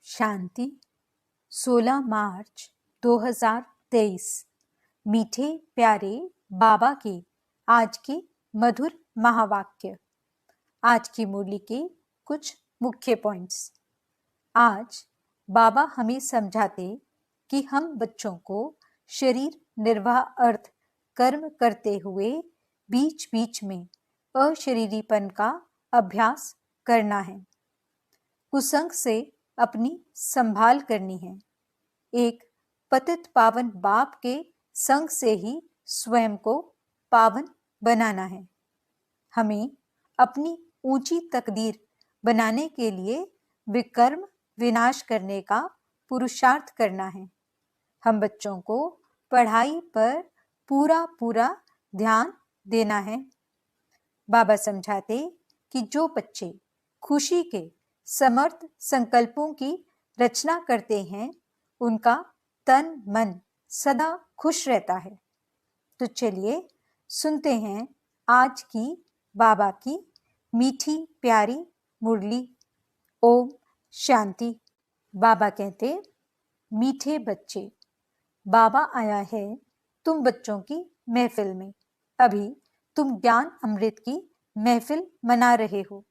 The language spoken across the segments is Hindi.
शांति 16 मार्च 2023। मीठे प्यारे बाबा के आज के मधुर महावाक्य। आज की मुरली के कुछ मुख्य पॉइंट्स। आज बाबा हमें समझाते कि हम बच्चों को शरीर निर्वाह अर्थ कर्म करते हुए बीच बीच में अशरीरीपन का अभ्यास करना है। कुसंग से अपनी संभाल करनी है। एक पतित पावन बाप के संग से ही स्वयं को पावन बनाना है। हमें अपनी ऊंची तकदीर बनाने के लिए विकर्म विनाश करने का पुरुषार्थ करना है। हम बच्चों को पढ़ाई पर पूरा पूरा ध्यान देना है। बाबा समझाते कि जो बच्चे खुशी के समर्थ संकल्पों की रचना करते हैं उनका तन मन सदा खुश रहता है। तो चलिए सुनते हैं आज की बाबा की मीठी प्यारी मुरली। ओम शांति। बाबा कहते, मीठे बच्चे, बाबा आया है तुम बच्चों की महफिल में। अभी तुम ज्ञान अमृत की महफिल मना रहे हो।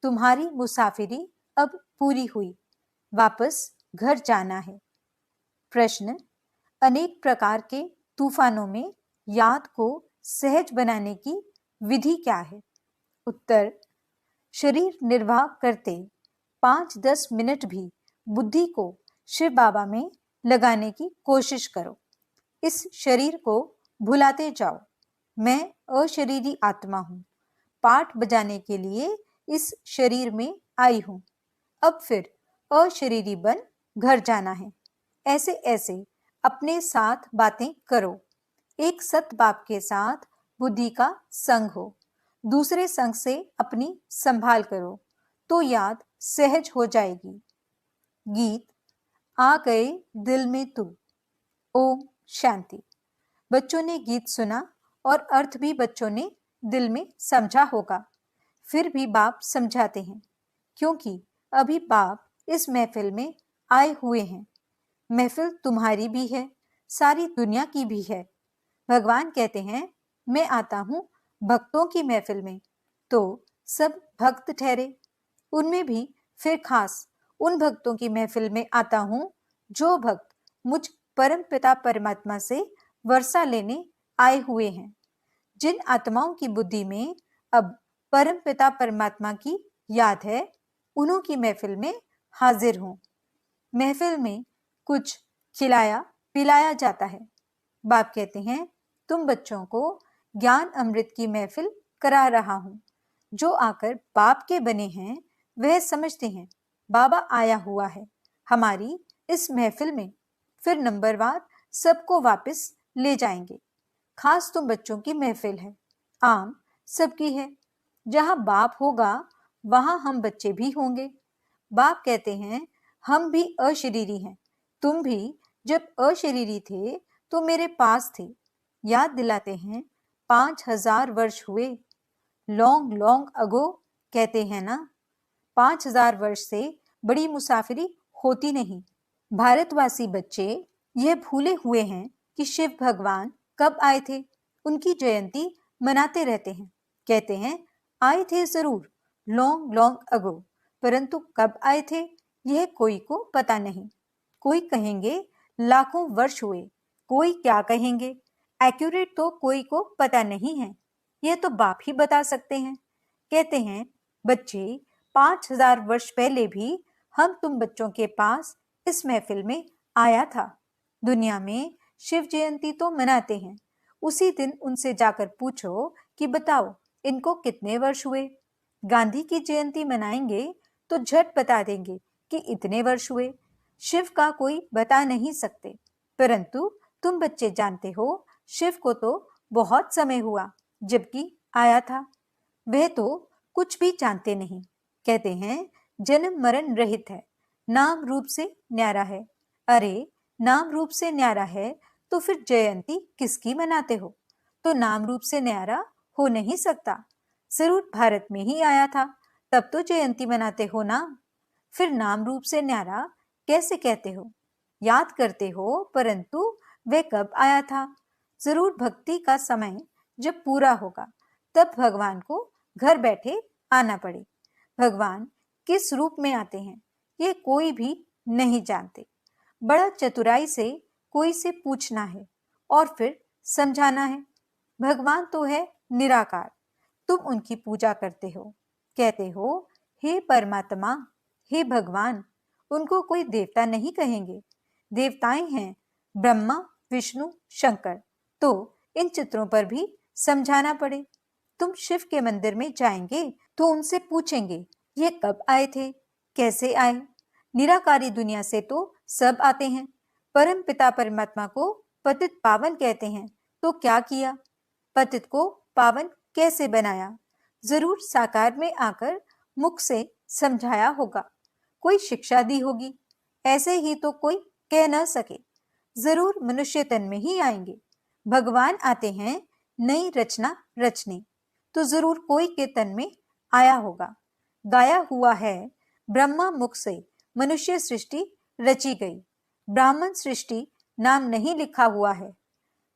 तुम्हारी मुसाफिरी अब पूरी हुई, वापस घर जाना है। प्रश्न, अनेक प्रकार के तूफानों में याद को सहज बनाने की विधि क्या है? उत्तर, शरीर निर्वाह करते 5-10 मिनट भी बुद्धि को शिव बाबा में लगाने की कोशिश करो। इस शरीर को भुलाते जाओ। मैं अशरीरी आत्मा हूँ, पाठ बजाने के लिए इस शरीर में आई हूँ। अब फिर अशरीरी बन घर जाना है। ऐसे ऐसे अपने साथ बातें करो। एक सत बाप के साथ बुद्धि का संग हो, दूसरे संग से अपनी संभाल करो तो याद सहज हो जाएगी। गीत आ गए दिल में तू। ओम शांति। बच्चों ने गीत सुना और अर्थ भी बच्चों ने दिल में समझा होगा। फिर भी बाप समझाते हैं क्योंकि अभी बाप इस महफिल में आए हुए हैं। महफिल तुम्हारी भी है, सारी दुनिया की भी है। भगवान कहते हैं, मैं आता हूँ भक्तों की महफिल में, तो सब भक्त ठहरे। उनमें भी फिर खास उन भक्तों की महफिल में आता हूँ जो भक्त मुझ परम पिता परमात्मा से वर्षा लेने आए हुए हैं। जिन आत्माओं की बुद्धि में अब परम पिता परमात्मा की याद है, उन्हों की महफिल में हाजिर हूं। महफिल में कुछ खिलाया पिलाया जाता है। बाप कहते हैं, तुम बच्चों को ज्ञान अमृत की महफिल करा रहा हूं। जो आकर बाप के बने हैं वह समझते हैं बाबा आया हुआ है हमारी इस महफिल में। फिर नंबरवार सबको वापस ले जाएंगे। खास तुम बच्चों की महफिल है, आम सबकी है। जहां बाप होगा वहां हम बच्चे भी होंगे। बाप कहते हैं, हम भी अशरीरी हैं। तुम भी जब अशरीरी थे तो मेरे पास थे। याद दिलाते हैं 5000 वर्ष हुए। लॉन्ग लॉन्ग अगो कहते हैं ना। 5000 वर्ष से बड़ी मुसाफिरी होती नहीं। भारतवासी बच्चे यह भूले हुए हैं कि शिव भगवान कब आए थे। उनकी जयंती मनाते रहते हैं। कहते हैं, आए थे जरूर लॉन्ग लॉन्ग अगो, परंतु कब आए थे यह कोई को पता नहीं। कोई कहेंगे लाखों वर्ष हुए, कोई क्या कहेंगे। एक्यूरेट तो कोई को पता नहीं है, यह तो बाप ही बता सकते हैं। कहते हैं, बच्चे 5000 वर्ष पहले भी हम तुम बच्चों के पास इस महफिल में आया था। दुनिया में शिव जयंती तो मनाते हैं। उसी दिन उनसे जाकर पूछो कि बताओ इनको कितने वर्ष हुए। गांधी की जयंती मनाएंगे तो झट बता देंगे कि इतने वर्ष हुए। शिव का कोई बता नहीं सकते, परंतु तुम बच्चे जानते हो शिव को तो बहुत समय हुआ जबकि आया था। वह तो कुछ भी जानते नहीं। कहते हैं, जन्म मरण रहित है, नाम रूप से न्यारा है। अरे नाम रूप से न्यारा है तो फिर जयंती किसकी मनाते हो? तो नाम रूप से न्यारा हो नहीं सकता। जरूर भारत में ही आया था, तब तो जयंती मनाते हो ना। फिर नाम रूप से न्यारा कैसे कहते हो? याद करते हो, परंतु वह कब आया था? जरूर भक्ति का समय जब पूरा होगा तब भगवान को घर बैठे आना पड़े। भगवान किस रूप में आते हैं ये कोई भी नहीं जानते। बड़ा चतुराई से कोई से पूछना है और फिर समझाना है। भगवान तो है निराकार, तुम उनकी पूजा करते हो, कहते हो हे परमात्मा, हे भगवान। उनको कोई देवता नहीं कहेंगे, देवताएं हैं ब्रह्मा, विष्णु, शंकर। तो इन चित्रों पर भी समझाना पड़े। तुम शिव के मंदिर में जाएंगे तो उनसे पूछेंगे ये कब आए थे, कैसे आए? निराकारी दुनिया से तो सब आते हैं। परम पिता परमात्मा को पतित पावन कहते हैं, तो क्या किया? पतित को पावन कैसे बनाया? जरूर साकार में आकर मुख से समझाया होगा, कोई शिक्षा दी होगी। ऐसे ही तो कोई कह न सके, जरूर मनुष्य तन में ही आएंगे। भगवान आते हैं नई रचना रचने, तो जरूर कोई के तन में आया होगा। गाया हुआ है ब्रह्मा मुख से मनुष्य सृष्टि रची गई, ब्राह्मण सृष्टि नाम नहीं लिखा हुआ है।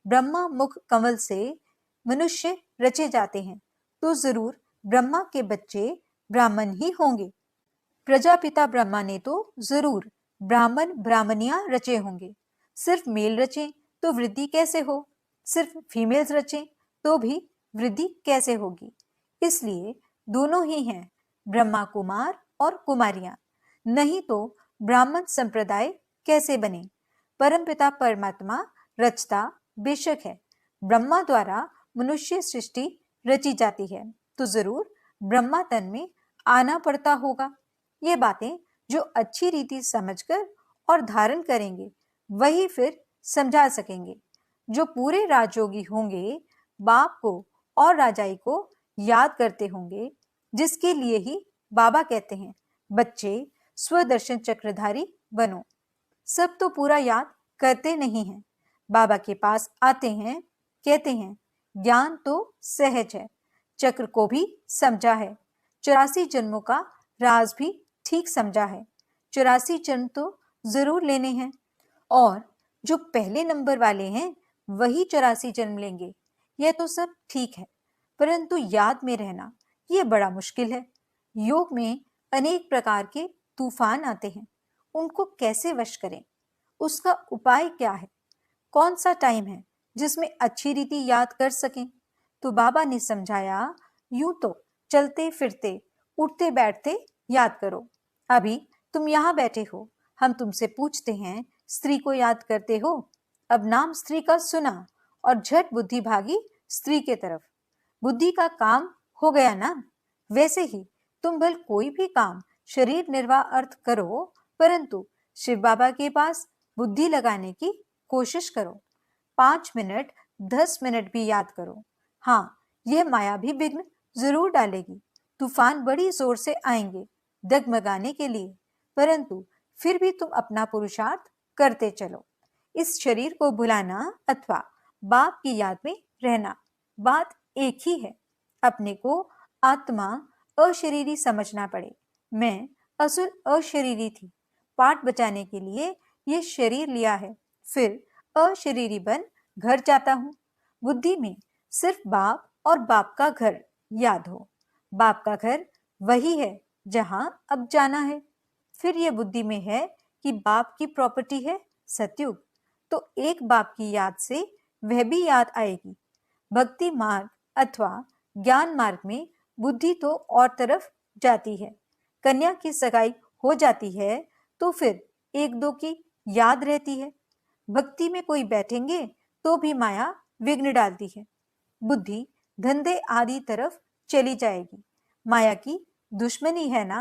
ब्रह्मा मुख कमल से मनुष्य रचे जाते हैं, तो जरूर ब्रह्मा के बच्चे ब्राह्मण ही होंगे। प्रजापिता ब्रह्मा ने तो जरूर ब्राह्मण ब्राह्मणियां रचे होंगे। सिर्फ मेल रचे तो वृद्धि कैसे हो? सिर्फ फीमेल्स रचे तो भी वृद्धि कैसे होगी? इसलिए दोनों ही हैं, ब्रह्मा कुमार और कुमारियां। नहीं तो ब्राह्मण संप्रदाय कैसे बने? परमपिता परमात्मा रचता बेशक है, ब्रह्मा द्वारा मनुष्य सृष्टि रची जाती है, तो जरूर ब्रह्मा तन में आना पड़ता होगा। ये बातें जो अच्छी रीति समझकर और धारण करेंगे वही फिर समझा सकेंगे। जो पूरे राजयोगी होंगे बाप को और राजाई को याद करते होंगे, जिसके लिए ही बाबा कहते हैं बच्चे स्वदर्शन चक्रधारी बनो। सब तो पूरा याद करते नहीं हैं। बाबा के पास आते हैं, कहते हैं ज्ञान तो सहज है, चक्र को भी समझा है, 84 जन्मों का राज भी ठीक समझा है। 84 जन्म तो जरूर लेने हैं, और जो पहले नंबर वाले हैं वही 84 जन्म लेंगे। यह तो सब ठीक है, परंतु याद में रहना ये बड़ा मुश्किल है। योग में अनेक प्रकार के तूफान आते हैं, उनको कैसे वश करें? उसका उपाय क्या है? कौन सा टाइम है जिसमें अच्छी रीति याद कर सकें? तो बाबा ने समझाया, यूं तो चलते फिरते उठते बैठते याद करो। अभी तुम यहाँ बैठे हो, हम तुमसे पूछते हैं स्त्री को याद करते हो? अब नाम स्त्री का सुना और झट बुद्धि भागी स्त्री के तरफ। बुद्धि का काम हो गया ना? वैसे ही तुम भल कोई भी काम शरीर निर्वाह अर्थ करो, परंतु शिव बाबा के पास बुद्धि लगाने की कोशिश करो। 5 मिनट 10 मिनट भी याद करो। हाँ, यह माया भी विघ्न जरूर डालेगी, तूफान बड़ी जोर से आएंगे डगमगाने के लिए, परंतु फिर भी तुम अपना पुरुषार्थ करते चलो। इस शरीर को भुलाना अथवा बाप की याद में रहना, बात एक ही है। अपने को आत्मा अशरीरी समझना पड़े। मैं असुर अशरीरी थी, पाठ बचाने के लिए ये शरीर लिया है, फिर अशरीरी बन घर जाता हूँ। बुद्धि में सिर्फ बाप और बाप का घर याद हो। बाप का घर वही है जहां अब जाना है। फिर ये बुद्धि में है कि बाप की प्रॉपर्टी है सतयुग, तो एक बाप की याद से वह भी याद आएगी। भक्ति मार्ग अथवा ज्ञान मार्ग में बुद्धि तो और तरफ जाती है। कन्या की सगाई हो जाती है तो फिर एक दो की याद रहती है। भक्ति में कोई बैठेंगे तो भी माया विघ्न डालती है। बुद्धि धंधे आदि तरफ चली जाएगी। माया की दुश्मनी है ना।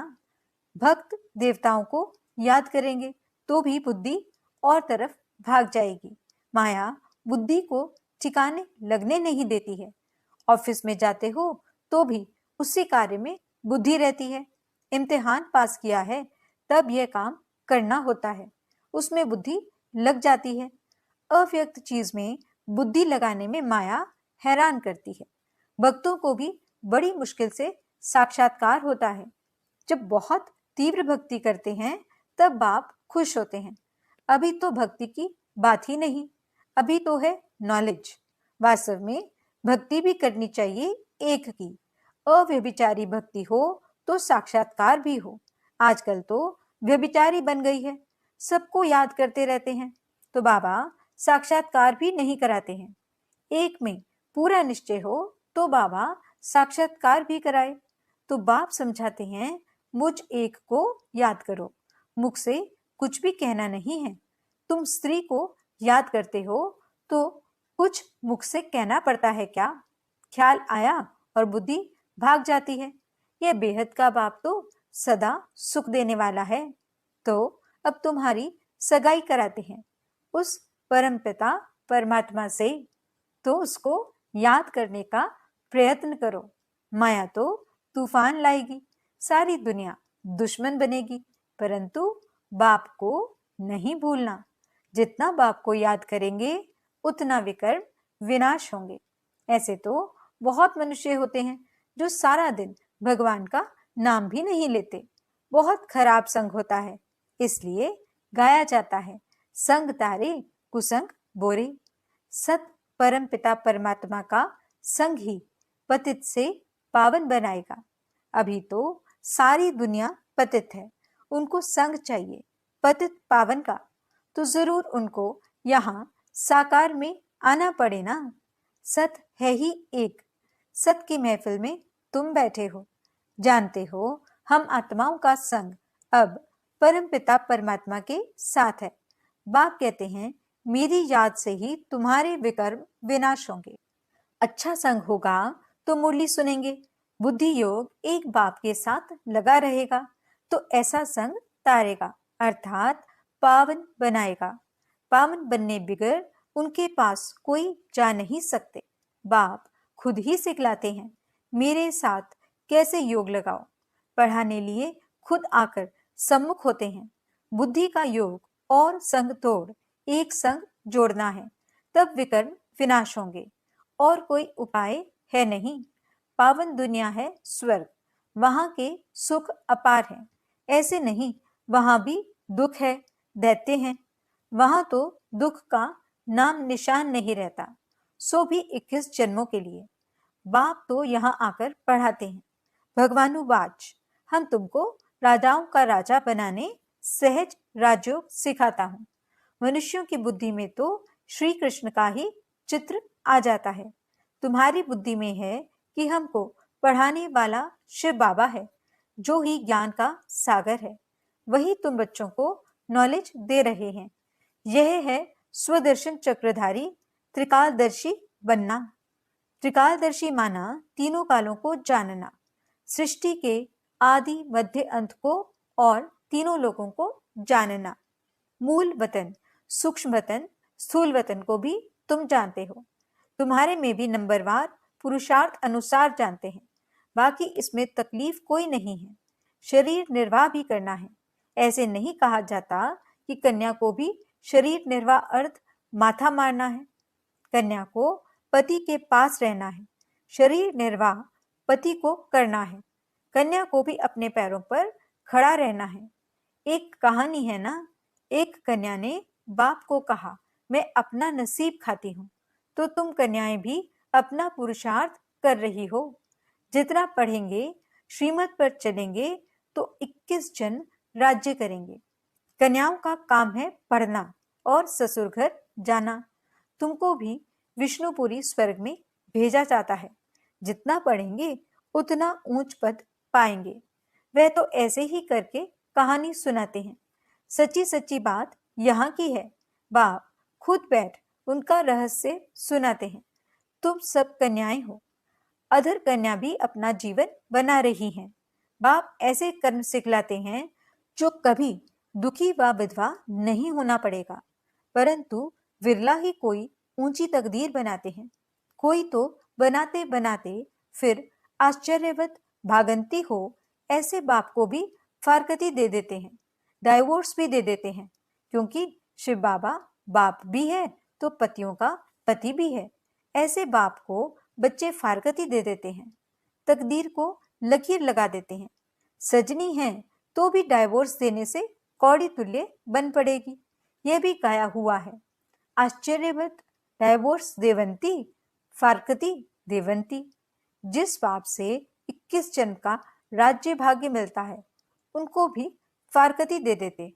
भक्त देवताओं को याद करेंगे तो भी बुद्धि और तरफ भाग जाएगी। माया बुद्धि को ठिकाने लगने नहीं देती है। ऑफिस में जाते हो तो भी उसी कार्य में बुद्धि रहती है। इम्तिहान पास किया है तब यह काम करना होता है, उसमें बुद्धि लग जाती है। अव्यक्त चीज में बुद्धि लगाने में माया हैरान करती है। भक्तों को भी बड़ी मुश्किल से साक्षात्कार होता है। जब बहुत तीव्र भक्ति करते हैं तब बाप खुश होते हैं। अभी तो भक्ति की बात ही नहीं, अभी तो है नॉलेज। वास्तव में भक्ति भी करनी चाहिए एक की। अव्यभिचारी भक्ति हो तो साक्षात्कार भी हो। आजकल तो व्यभिचारी बन गई है, सबको याद करते रहते हैं, तो बाबा साक्षात्कार भी नहीं कराते हैं। एक में पूरा निश्चय हो तो बाबा साक्षात्कार भी कराए। तो बाप समझाते हैं, मुझ एक को याद करो, मुख से कुछ भी कहना नहीं है। तुम स्त्री को याद करते हो तो कुछ मुख से कहना पड़ता है क्या? ख्याल आया और बुद्धि भाग जाती है। यह बेहद का बाप तो सदा सुख देने वाला है। तो अब तुम्हारी सगाई कराते हैं उस परमपिता परमात्मा से, तो उसको याद करने का प्रयत्न करो। माया तो तूफान लाएगी, सारी दुनिया दुश्मन बनेगी, परंतु बाप को नहीं भूलना। जितना बाप को याद करेंगे उतना विकर्म विनाश होंगे। ऐसे तो बहुत मनुष्य होते हैं जो सारा दिन भगवान का नाम भी नहीं लेते। बहुत खराब संग होता है, इसलिए गाया जाता है, संग तारे कुसंग बोरे। सत परम पिता परमात्मा का संग ही पतित से पावन बनाएगा। अभी तो सारी दुनिया पतित है, उनको संग चाहिए पतित पावन का, तो जरूर उनको यहाँ साकार में आना पड़े ना। सत है ही एक। सत की महफिल में तुम बैठे हो, जानते हो हम आत्माओं का संग अब परम पिता परमात्मा के साथ है। बाप कहते हैं, मेरी याद से ही तुम्हारे विकर्म विनाश होंगे। अच्छा संग होगा तो मुरली सुनेंगे, बुद्धि योग एक बाप के साथ लगा रहेगा, तो ऐसा संग तारेगा, अर्थात पावन बनाएगा। पावन बनने बिगर उनके पास कोई जा नहीं सकते। बाप खुद ही सिखलाते हैं, मेरे साथ कैसे योग लगाओ। पढ़ाने लिए खुद आकर सम्मुख होते हैं। बुद्धि का योग और संग तोड़ एक संग जोड़ना है, तब विकर्म विनाश होंगे। और कोई उपाय है नहीं। पावन दुनिया है स्वर्ग, वहां के सुख अपार हैं। ऐसे नहीं, वहां भी दुख है, दैत्य हैं। वहां तो दुख का नाम निशान नहीं रहता, सो भी 21 जन्मों के लिए। बाप तो यहाँ आकर पढ़ाते हैं, भगवानुवाच, हम तुमको राजाओं का राजा बनाने सहज राजयोग सिखाता हूँ। मनुष्यों की बुद्धि में तो श्री कृष्ण का ही चित्र आ जाता है। तुम्हारी बुद्धि में है कि हमको पढ़ाने वाला शिव बाबा है, जो ही ज्ञान का सागर है। वही तुम बच्चों को नॉलेज दे रहे हैं। यह है स्वदर्शन चक्रधारी त्रिकालदर्शी बनना। त्रिकालदर्शी माना तीनों कालों को जानना, सृष्टि के आदि मध्य अंत को और तीनों लोगों को जानना। मूल वतन, सूक्ष्म वतन, स्थूल वतन को भी तुम जानते हो। तुम्हारे में भी नंबरवार पुरुषार्थ अनुसार जानते हैं। बाकी इसमें तकलीफ कोई नहीं है। शरीर निर्वाह भी करना है। ऐसे नहीं कहा जाता कि कन्या को भी शरीर निर्वाह अर्थ माथा मारना है। कन्या को पति के पास रहना है, शरीर निर्वाह पति को करना है। कन्या को भी अपने पैरों पर खड़ा रहना है। एक कहानी है ना, एक कन्या ने बाप को कहा, मैं अपना नसीब खाती हूँ। तो तुम कन्याएं भी अपना पुरुषार्थ कर रही हो। जितना पढ़ेंगे, श्रीमत पर चलेंगे, तो 21 जन राज्य करेंगे। कन्याओं का काम है पढ़ना और ससुर घर जाना। तुमको भी विष्णुपुरी स्वर्ग में भेजा जाता है। जितना पढ़ेंगे उतना ऊंच पद पाएंगे। वह तो ऐसे ही करके कहानी सुनाते हैं। सच्ची सच्ची बात यहाँ की है। बाप खुद बैठ उनका रहस्य सुनाते हैं। तुम सब कन्याएं हो। अधर कन्या भी अपना जीवन बना रही हैं। बाप ऐसे कर्म सिखलाते हैं जो कभी दुखी व विधवा नहीं होना पड़ेगा। परंतु विरला ही कोई ऊंची तकदीर बनाते हैं। कोई तो बनाते बनाते फिर आश्चर्यवत भागंती हो, ऐसे बाप को भी फारकती दे देते हैं, डाइवोर्स भी दे देते हैं। क्योंकि शिव बाबा बाप भी है तो पतियों का पति भी है। ऐसे बाप को बच्चे फारकती दे देते हैं, तकदीर को लकीर लगा देते हैं। सजनी है तो भी डाइवोर्स देने से कौड़ी तुल्य बन पड़ेगी। यह भी कहा हुआ है, आश्चर्यवत डाइवोर्स देवंती फारकती देवंती। जिस बाप से 21 जन्म का राज्य भाग्य मिलता है, उनको भी फारकती दे देते।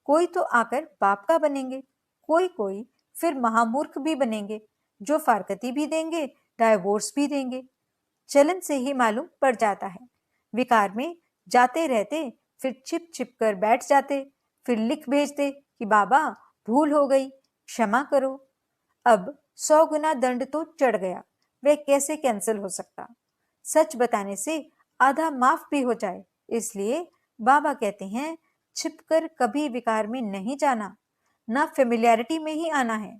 कोई तो आकर बाप का बनेंगे, कोई कोई फिर महामूर्ख भी बनेंगे, जो फारकती भी देंगे, डाइवोर्स भी देंगे। चलन से ही मालूम पड़ जाता है। विकार में जाते रहते, फिर छिप छिप कर बैठ जाते, फिर लिख भेजते कि बाबा भूल हो गई, क्षमा करो। अब 100 गुना दंड तो चढ़ गया, वह कैसे कैंसिल हो सकता? सच बताने से आधा माफ भी हो जाए, इसलिए बाबा कहते हैं छिपकर कभी विकार में नहीं जाना, ना फेमिलियरिटी में ही आना है।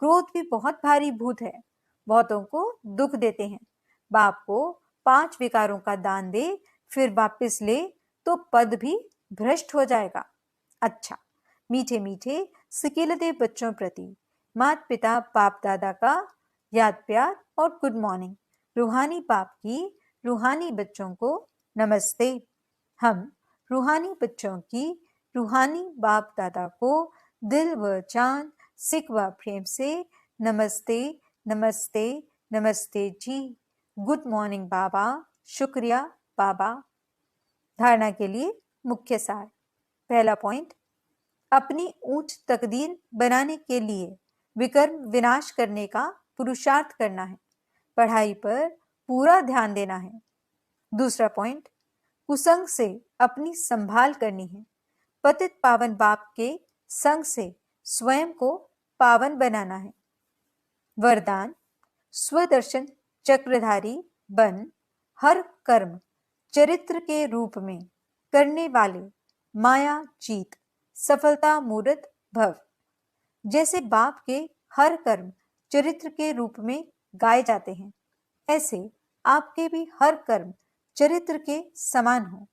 क्रोध भी बहुत भारी भूत है, बहुतों को दुख देते हैं। बाप को 5 विकारों का दान दे, फिर वापस ले तो पद भी भ्रष्ट हो जाएगा। अच्छा, मीठे मीठे सिकिलते बच्चों प्रति माता पिता बाप दादा का याद प्यार और गुड मॉर्निंग। रूहानी बाप की रूहानी बच्चों को नमस्ते। हम रूहानी बच्चों की रूहानी बाप दादा को दिल व जान सिक व प्रेम से नमस्ते नमस्ते नमस्ते जी। गुड मॉर्निंग बाबा, शुक्रिया बाबा। धारणा के लिए मुख्य सार। पहला पॉइंट, अपनी ऊंच तकदीर बनाने के लिए विकर्म विनाश करने का पुरुषार्थ करना है, पढ़ाई पर पूरा ध्यान देना है। दूसरा पॉइंट, कुसंग से अपनी संभाल करनी है, पतित पावन बाप के संग से स्वयं को पावन बनाना है। वरदान, स्वदर्शन चक्रधारी बन हर कर्म चरित्र के रूप में करने वाले माया जीत सफलता मूर्त भव। जैसे बाप के हर कर्म चरित्र के रूप में गाए जाते हैं, ऐसे आपके भी हर कर्म चरित्र के समान हो।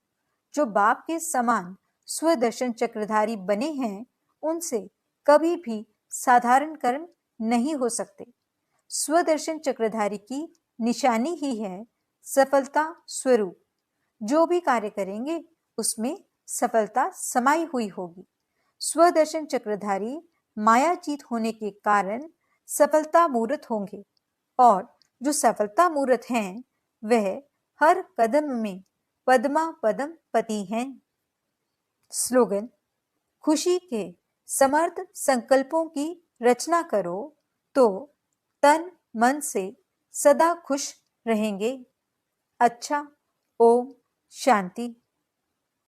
जो बाप के समान स्वदर्शन चक्रधारी बने हैं, उनसे कभी भी साधारण कर्म नहीं हो सकते। स्वदर्शन चक्रधारी की निशानी ही है सफलता स्वरूप। जो भी कार्य करेंगे उसमें सफलता समाई हुई होगी। स्वदर्शन चक्रधारी मायाजीत होने के कारण सफलता मूर्त होंगे, और जो सफलता मूर्त हैं वह हर कदम में पद्मा पदम पति हैं। स्लोगन, खुशी के समर्थ संकल्पों की रचना करो तो तन मन से सदा खुश रहेंगे। अच्छा, ओम शांति।